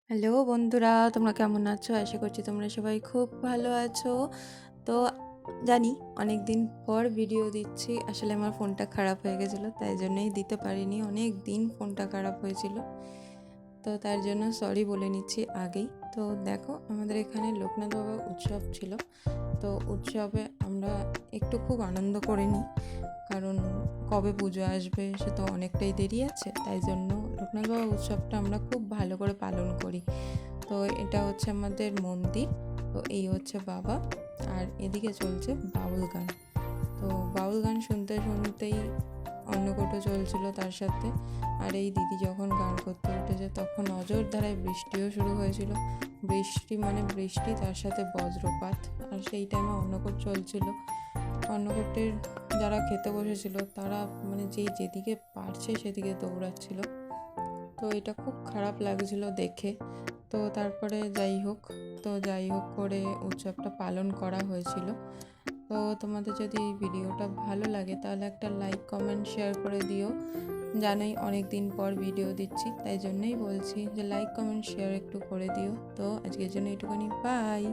Hello বন্ধুরা, তোমরা কেমন আছো? আশা করছি তোমরা সবাই খুব ভালো আছো। তো জানি অনেক দিন পর ভিডিও দিচ্ছি। আসলে আমার ফোনটা খারাপ হয়ে গেছিলো, তাই জন্যই দিতে পারিনি। অনেক দিন ফোনটা খারাপ হয়েছিল, তো তার জন্য সরি বলে নিচ্ছি আগেই। তো দেখো, আমাদের এখানে লোকনাথ বাবা উৎসব ছিল। তো উৎসবে আমরা একটু খুব আনন্দ করে নিই, কারণ কবে পুজো আসবে সে তো অনেকটাই দেরি আছে। তাই জন্য লোকনাথ বাবা উৎসবটা আমরা খুব ভালো করে পালন করি। তো এটা হচ্ছে আমাদের মন্দির। তো এই হচ্ছে বাবা, আর এদিকে চলছে বাউল গান। তো বাউল গান শুনতে শুনতেই অন্নকূটো চলছিল তার সাথে। আর এই দিদি যখন গান করতে উঠেছে তখন অজরধারায় বৃষ্টিও শুরু হয়েছিল। বৃষ্টি মানে বৃষ্টি, তার সাথে বজ্রপাত। আর সেই টাইমে অন্নকূট চলছিল। অন্নকূটের যারা খেতে বসেছিল তারা মানে যেদিকে পারছে সেদিকে দৌড়াচ্ছিল। তো এটা খুব খারাপ লাগছিল দেখে। তো তারপরে যাই হোক করে উৎসবটা পালন করা হয়েছিল। তো তোমাদের যদি এই ভিডিওটা ভালো লাগে তাহলে একটা লাইক কমেন্ট শেয়ার করে দিও। জানোই অনেক দিন পর ভিডিও দিচ্ছি, তাই জন্যই বলছি যে লাইক কমেন্ট শেয়ার একটু করে দিও। তো আজকের জন্য এইটুকুনি, বাই।